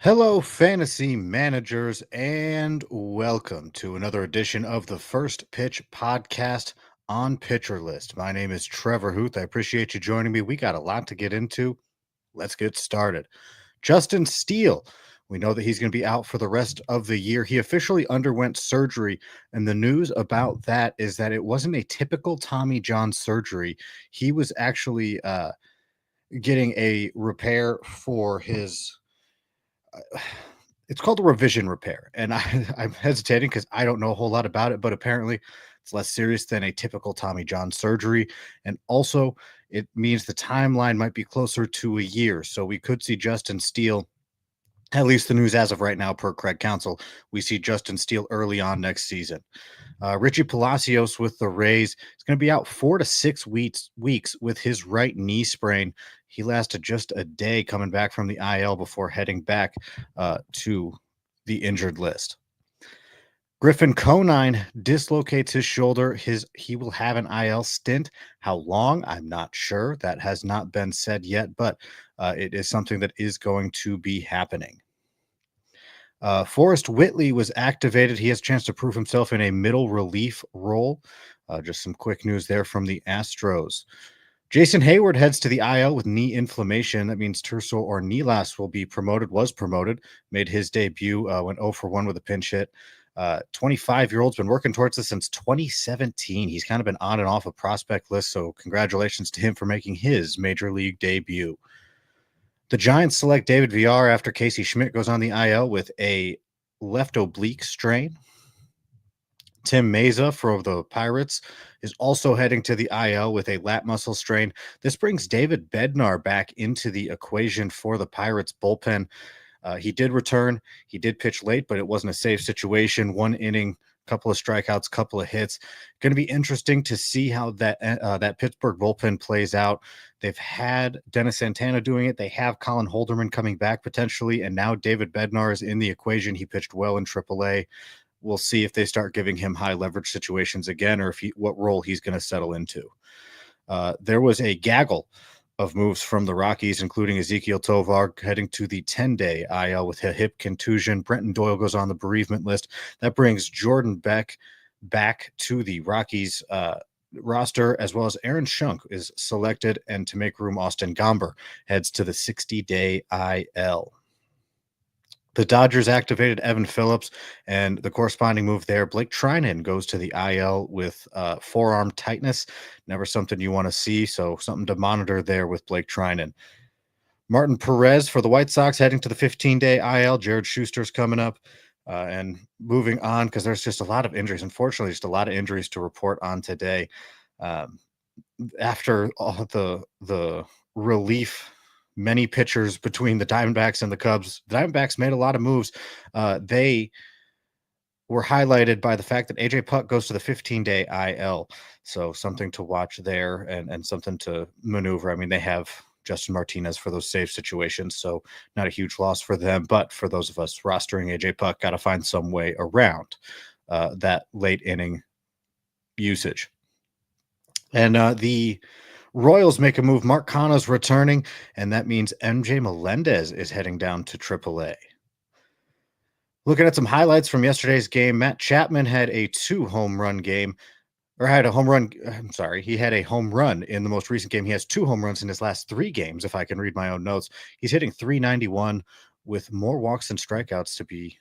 Hello, fantasy managers, and welcome to another edition of the First Pitch Podcast on Pitcher List. My name is Trevor Huth. I appreciate you joining me. We got a lot to get into. Let's get started. Justin Steele. We know that he's going to be out for the rest of the year. He officially underwent surgery, and the news about that is that it wasn't a typical Tommy John surgery. He was actually getting a repair for his it's called a revision repair, and I'm hesitating because I don't know a whole lot about it, but apparently it's less serious than a typical Tommy John surgery, and also it means the timeline might be closer to a year, so we could see Justin Steele. At least the news as of right now, per Craig Counsell, we see Justin Steele early on next season. Richie Palacios with the Rays is going to be out 4 to 6 weeks with his right knee sprain. He lasted just a day coming back from the IL before heading back to the injured list. Griffin Conine dislocates his shoulder. He will have an IL stint. How long? I'm not sure. That has not been said yet, but it is something that is going to be happening. Forrest Whitley was activated. He has a chance to prove himself in a middle relief role. Just some quick news there from the Astros. Jason Hayward heads to the IL with knee inflammation. That means Terso Ornelas was promoted, made his debut, went 0 for 1 with a pinch hit. 25-year-old's been working towards this since 2017. He's kind of been on and off a prospect list, so congratulations to him for making his major league debut. The Giants select David Villar after Casey Schmidt goes on the IL with a left oblique strain. Tim Meza for the Pirates is also heading to the IL with a lat muscle strain. This brings David Bednar back into the equation for the Pirates bullpen. He did return. He did pitch late, but it wasn't a safe situation. 1 inning, couple of strikeouts, couple of hits. Going to be interesting to see how that Pittsburgh bullpen plays out. They've had Dennis Santana doing it. They have Colin Holderman coming back potentially, and now David Bednar is in the equation. He pitched well in AAA. We'll see if they start giving him high leverage situations again, or what role he's going to settle into. There was a gaggle of moves from the Rockies, including Ezekiel Tovar heading to the 10-day IL with a hip contusion. Brenton Doyle goes on the bereavement list. That brings Jordan Beck back to the Rockies roster, as well as Aaron Schunk is selected, and to make room, Austin Gomber heads to the 60-day IL. The Dodgers activated Evan Phillips, and the corresponding move there, Blake Trinan goes to the IL with forearm tightness. Never something you want to see, so something to monitor there with Blake Trinan. Martin Perez for the White Sox heading to the 15-day IL. Jared Schuster's coming up. And moving on, because there's just a lot of injuries. Unfortunately, just a lot of injuries to report on today. After all the relief, many pitchers between the Diamondbacks and the Cubs. The Diamondbacks made a lot of moves. They were highlighted by the fact that AJ Puck goes to the 15-day IL. So something to watch there and something to maneuver. I mean, they have Justin Martinez for those save situations, so not a huge loss for them. But for those of us rostering AJ Puck, got to find some way around that late inning usage. And the Royals make a move. Mark Canha's returning, and that means MJ Melendez is heading down to AAA. Looking at some highlights from yesterday's game, Matt Chapman had a 2-home run game, or had a home run. I'm sorry, he had a home run in the most recent game. He has 2 home runs in his last 3 games, if I can read my own notes. He's hitting .391 with more walks than strikeouts, to be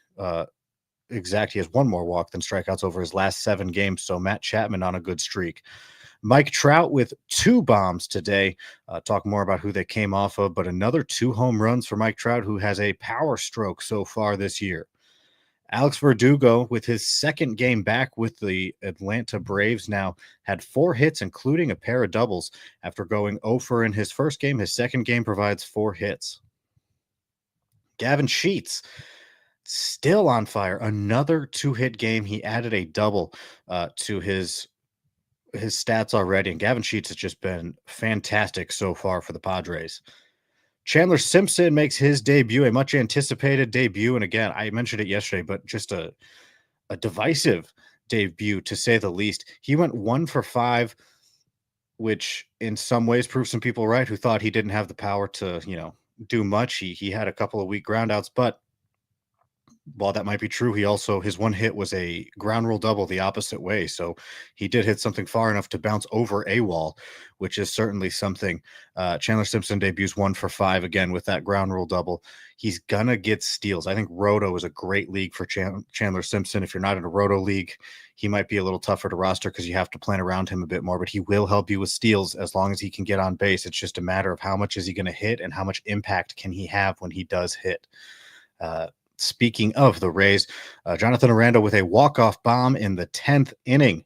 exact. He has 1 more walk than strikeouts over his last 7 games, so Matt Chapman on a good streak. Mike Trout with 2 bombs today. Talk more about who they came off of, but another 2 home runs for Mike Trout, who has a power stroke so far this year. Alex Verdugo, with his second game back with the Atlanta Braves now, had 4 hits, including a pair of doubles. After going 0 for in his first game, his second game provides 4 hits. Gavin Sheets, still on fire. Another 2-hit game. He added a double to his stats already, and Gavin Sheets has just been fantastic so far for the Padres. Chandler Simpson makes his debut, a much anticipated debut, and again, I mentioned it yesterday, but just a divisive debut to say the least. He went 1 for 5, which in some ways proved some people right who thought he didn't have the power to, do much. He had a couple of weak groundouts, but while that might be true, his one hit was a ground rule double the opposite way. So he did hit something far enough to bounce over a wall, which is certainly something. Chandler Simpson debuts 1 for 5 again with that ground rule double. He's gonna get steals. I think Roto is a great league for Chandler Simpson. If you're not in a Roto league, he might be a little tougher to roster because you have to plan around him a bit more, but he will help you with steals as long as he can get on base. It's just a matter of how much is he going to hit and how much impact can he have when he does hit. Speaking of the Rays, Jonathan Aranda with a walk-off bomb in the 10th inning.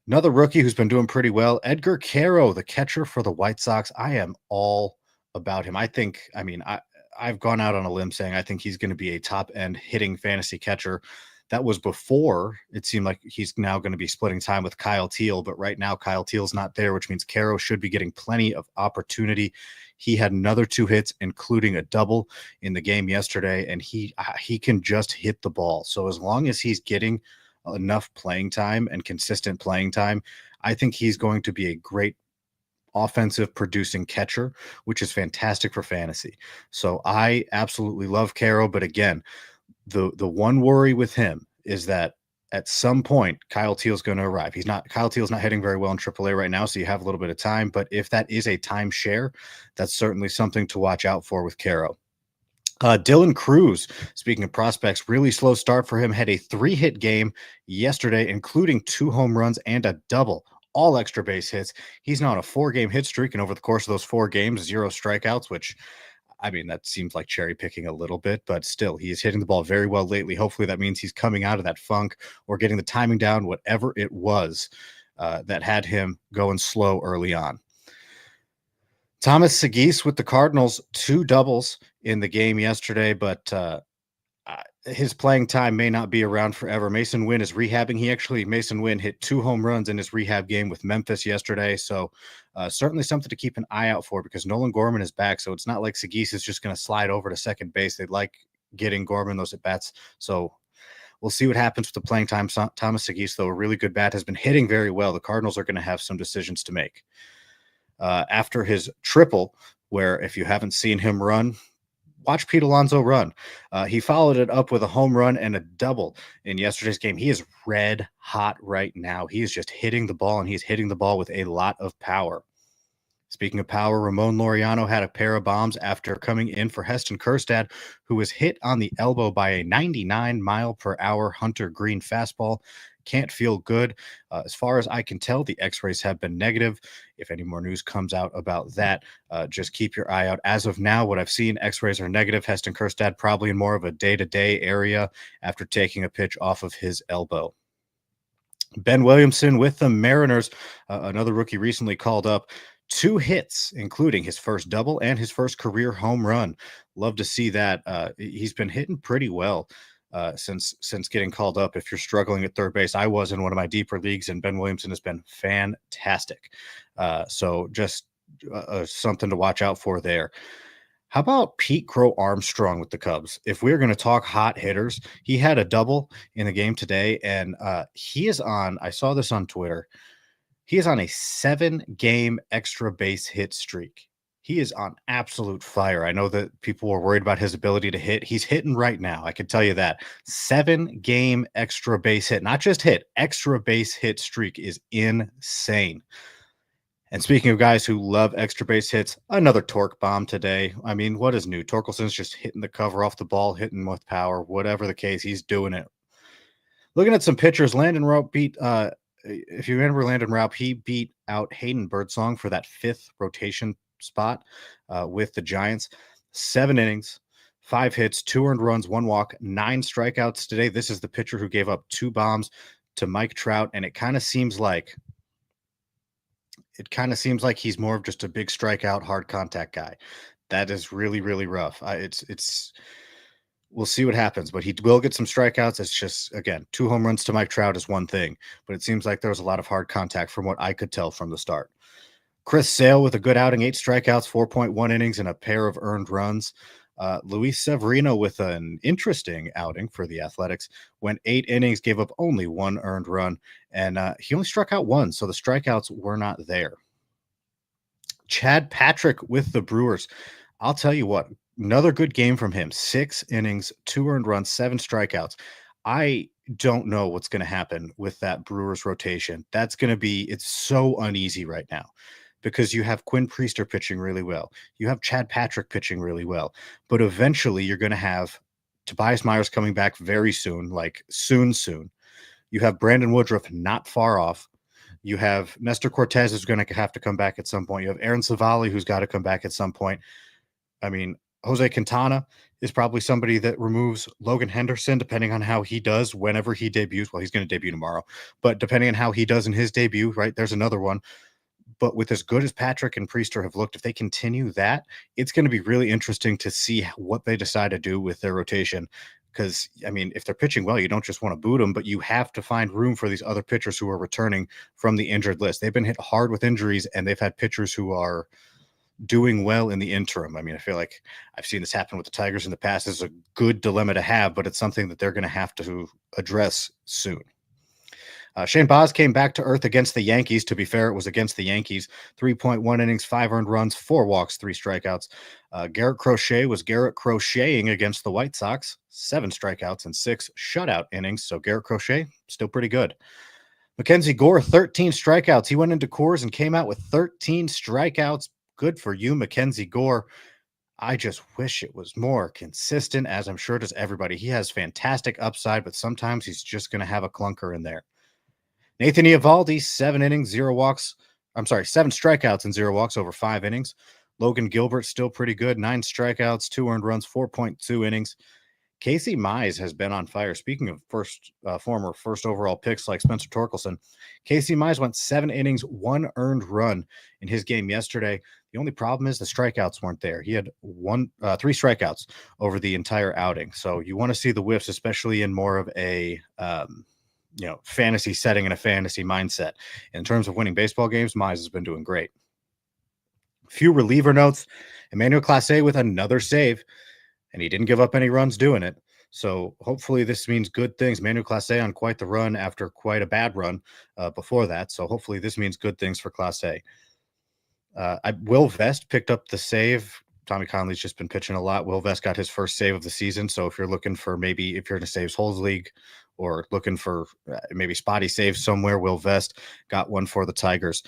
Another rookie who's been doing pretty well, Edgar Caro, the catcher for the White Sox. I am all about him. I've gone out on a limb saying I think he's going to be a top-end hitting fantasy catcher. That was before it seemed like he's now going to be splitting time with Kyle Teal, but right now Kyle Teal's not there, which means Caro should be getting plenty of opportunity. He had another 2 hits, including a double in the game yesterday, and he can just hit the ball. So as long as he's getting enough playing time and consistent playing time, I think he's going to be a great offensive producing catcher, which is fantastic for fantasy. So I absolutely love Caro, but again, the one worry with him is that at some point Kyle Teal's going to arrive. Kyle Teal's not hitting very well in AAA right now, so you have a little bit of time, but if that is a timeshare, that's certainly something to watch out for with Caro. Dylan Cruz, speaking of prospects, really slow start for him, had a 3-hit game yesterday, including 2 home runs and a double, all extra base hits. He's now on a 4-game hit streak, and over the course of those 4 games, 0 strikeouts, which, that seems like cherry picking a little bit, but still, he is hitting the ball very well lately. Hopefully that means he's coming out of that funk or getting the timing down, whatever it was that had him going slow early on. Thomas Segis with the Cardinals, 2 doubles in the game yesterday, but his playing time may not be around forever. Mason Wynn is rehabbing. Mason Wynn hit 2 home runs in his rehab game with Memphis yesterday. So certainly something to keep an eye out for because Nolan Gorman is back. So it's not like Segis is just going to slide over to second base. They'd like getting Gorman those at bats. So we'll see what happens with the playing time. Thomas Segis, though, a really good bat, has been hitting very well. The Cardinals are going to have some decisions to make. After his triple, where if you haven't seen him run, watch Pete Alonso run. He followed it up with a home run and a double in yesterday's game. He is red hot right now. He is just hitting the ball, and he's hitting the ball with a lot of power. Speaking of power, Ramon Laureano had a pair of bombs after coming in for Heston Kjerstad, who was hit on the elbow by a 99-mile-per-hour Hunter Green fastball. Can't feel good. As far as I can tell, the x-rays have been negative. If any more news comes out about that, just keep your eye out. As of now, what I've seen, x-rays are negative. Heston Kjerstad probably in more of a day-to-day area after taking a pitch off of his elbow. Ben Williamson with the Mariners, another rookie recently called up. 2 hits, including his first double and his first career home run. Love to see that. He's been hitting pretty well since getting called up. If you're struggling at third base, I was in one of my deeper leagues, and Ben Williamson has been fantastic. So just something to watch out for there. How about Pete Crow Armstrong with the Cubs? If we're going to talk hot hitters, he had a double in the game today, and he is on, I saw this on Twitter, he is on a 7-game extra base hit streak. He is on absolute fire. I know that people were worried about his ability to hit. He's hitting right now. I can tell you that. 7-game extra base hit, not just hit, extra base hit streak is insane. And speaking of guys who love extra base hits, another torque bomb today. What is new? Torkelson's just hitting the cover off the ball, hitting with power, whatever the case, he's doing it. Looking at some pitchers, Landon Rope beat if you remember Landon Raup, he beat out Hayden Birdsong for that 5th rotation spot with the Giants. 7 innings, 5 hits, 2 earned runs, 1 walk, 9 strikeouts today. This is the pitcher who gave up 2 bombs to Mike Trout, and it kind of seems like he's more of just a big strikeout, hard contact guy. That is really, really rough. We'll see what happens, but he will get some strikeouts. It's just, again, 2 home runs to Mike Trout is one thing, but it seems like there was a lot of hard contact from what I could tell from the start. Chris Sale with a good outing, 8 strikeouts, 4.1 innings, and a pair of earned runs. Luis Severino with an interesting outing for the Athletics, went 8 innings, gave up only 1 earned run, and he only struck out 1, so the strikeouts were not there. Chad Patrick with the Brewers. I'll tell you what, another good game from him. 6 innings, 2 earned runs, 7 strikeouts. I don't know what's going to happen with that Brewers rotation. That's going to be it's so uneasy right now because you have Quinn Priester pitching really well. You have Chad Patrick pitching really well. But eventually you're going to have Tobias Myers coming back very soon, like soon. You have Brandon Woodruff not far off. You have Nestor Cortez who's going to have to come back at some point. You have Aaron Savali who's got to come back at some point. I mean, Jose Quintana is probably somebody that removes Logan Henderson, depending on how he does whenever he debuts. Well, he's going to debut tomorrow, but depending on how he does in his debut, right? There's another one. But with as good as Patrick and Priester have looked, if they continue that, it's going to be really interesting to see what they decide to do with their rotation. Because, I mean, if they're pitching well, you don't just want to boot them, but you have to find room for these other pitchers who are returning from the injured list. They've been hit hard with injuries, and they've had pitchers who are doing well in the interim. I mean, I feel like I've seen this happen with the Tigers in the past. It's a good dilemma to have, but it's something that they're going to have to address soon. Shane Baz came back to earth against the Yankees. To be fair, it was against the Yankees. 3.1 innings, 5 earned runs, 4 walks, 3 strikeouts. Garrett Crochet was Garrett Crocheting against the White Sox. 7 strikeouts and 6 shutout innings. So Garrett Crochet, still pretty good. Mackenzie Gore, 13 strikeouts. He went into Coors and came out with 13 strikeouts. Good for you, Mackenzie Gore. I just wish it was more consistent, as I'm sure does everybody. He has fantastic upside, but sometimes he's just going to have a clunker in there. Nathan Eovaldi, 7 innings, 0 walks. I'm sorry, 7 strikeouts and 0 walks over 5 innings. Logan Gilbert, still pretty good. 9 strikeouts, 2 earned runs, 4.2 innings. Casey Mize has been on fire. Speaking of former first overall picks like Spencer Torkelson, Casey Mize went 7 innings, 1 earned run in his game yesterday. The only problem is the strikeouts weren't there. He had 3 strikeouts over the entire outing. So you want to see the whiffs, especially in more of a fantasy setting and a fantasy mindset. In terms of winning baseball games, Mize has been doing great. Few reliever notes. Emmanuel Clase with another save, and he didn't give up any runs doing it. So hopefully this means good things. Emmanuel Clase on quite the run after quite a bad run before that. So hopefully this means good things for Clase. Will Vest picked up the save. Tommy Conley's just been pitching a lot. Will Vest got his first save of the season. So if you're looking for if you're in a saves holes league or looking for maybe spotty saves somewhere, Will Vest got one for the Tigers.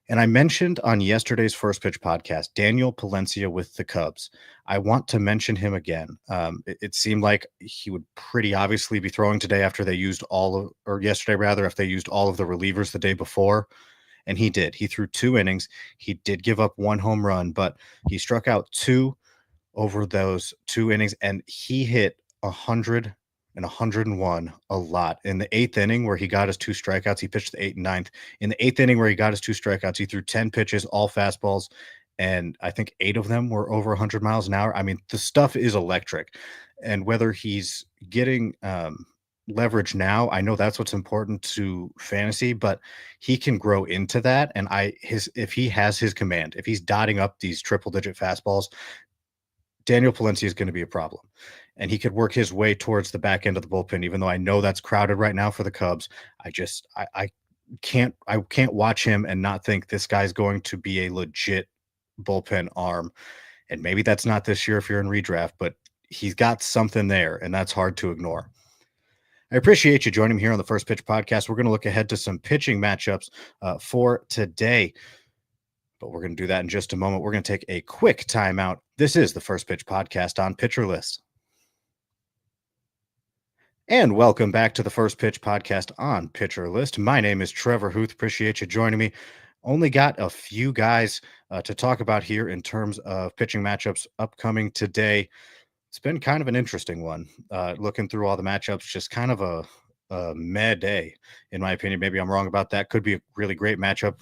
And I mentioned on yesterday's First Pitch podcast, Daniel Palencia with the Cubs. I want to mention him again. It seemed like he would pretty obviously be throwing today after they used yesterday rather, if they used all of the relievers the day before. And he did. He threw 2 innings. He did give up 1 home run, but he struck out 2 over those 2 innings, and he hit 100 and 101 a lot. In the 8th inning where he got his 2 strikeouts, he pitched the 8th and 9th. In the 8th inning where he got his 2 strikeouts, he threw 10 pitches, all fastballs, and I think 8 of them were over 100 miles an hour. I mean, the stuff is electric. And whether he's getting leverage now, I know that's what's important to fantasy, but he can grow into that. And if he has his command, if he's dotting up these triple-digit fastballs, Daniel Palencia is going to be a problem, and he could work his way towards the back end of the bullpen. Even though I know that's crowded right now for the Cubs, I can't watch him and not think this guy's going to be a legit bullpen arm. And maybe that's not this year if you're in redraft, but he's got something there, and that's hard to ignore. I appreciate you joining me here on the First Pitch podcast. We're going to look ahead to some pitching matchups for today, but we're going to do that in just a moment. We're going to take a quick timeout. This is the First Pitch podcast on Pitcher List. And welcome back to the First Pitch podcast on Pitcher List. My name is Trevor Huth. Appreciate you joining me. Only got a few guys to talk about here in terms of pitching matchups upcoming today. It's been kind of an interesting one. Looking through all the matchups, just kind of a meh day, in my opinion. Maybe I'm wrong about that. Could be a really great matchup.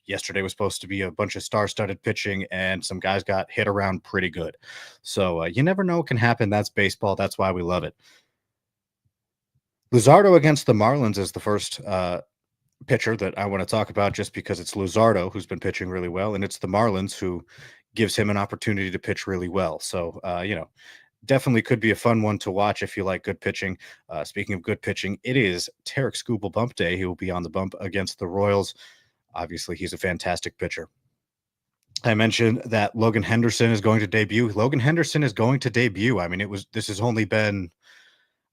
Yesterday was supposed to be a bunch of star-studded pitching, and some guys got hit around pretty good. So you never know what can happen. That's baseball. That's why we love it. Luzardo against the Marlins is the first pitcher that I want to talk about, just because it's Luzardo who's been pitching really well, and it's the Marlins who gives him an opportunity to pitch really well. So, definitely could be a fun one to watch if you like good pitching. Speaking of good pitching, it is Tarek Skubal bump day. He will be on the bump against the Royals. Obviously, he's a fantastic pitcher. I mentioned that Logan Henderson is going to debut. Logan Henderson is going to debut. I mean, this has only been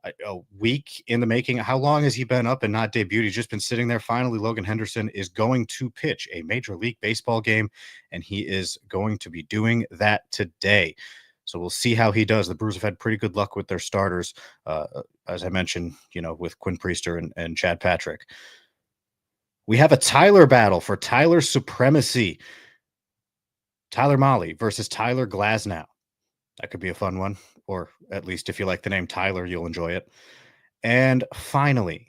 a week in the making. How long has he been up and not debuted? He's just been sitting there. Finally, Logan Henderson is going to pitch a Major League Baseball game, and he is going to be doing that today. So we'll see how he does. The Brewers have had pretty good luck with their starters, as I mentioned, with Quinn Priester and Chad Patrick. We have a Tyler battle for Tyler supremacy. Tyler Mahle versus Tyler Glasnow. That could be a fun one, or at least if you like the name Tyler, you'll enjoy it. And finally,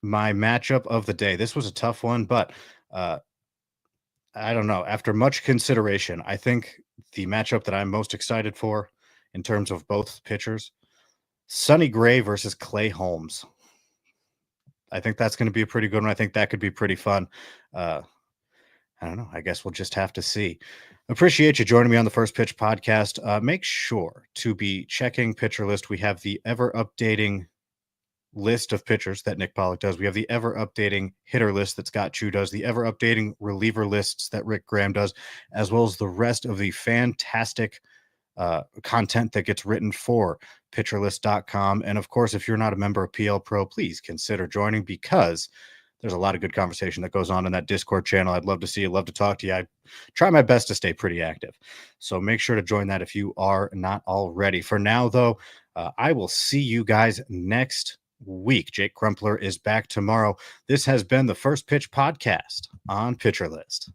my matchup of the day. This was a tough one, but I don't know. After much consideration, I think the matchup that I'm most excited for in terms of both pitchers, Sonny Gray versus Clay Holmes. I think that's going to be a pretty good one. I think that could be pretty fun. I don't know. I guess we'll just have to see. Appreciate you joining me on the First Pitch podcast. Make sure to be checking Pitcher List. We have the ever updating list of pitchers that Nick Pollock does. We have the ever updating hitter list that Scott Chu does, the ever updating reliever lists that Rick Graham does, as well as the rest of the fantastic content that gets written for pitcherlist.com. And of course, if you're not a member of PL Pro, please consider joining, because there's a lot of good conversation that goes on in that Discord channel. I'd love to see you, love to talk to you. I try my best to stay pretty active. So make sure to join that if you are not already. For now, though, I will see you guys next week. Jake Crumpler is back tomorrow. This has been the First Pitch podcast on Pitcher List.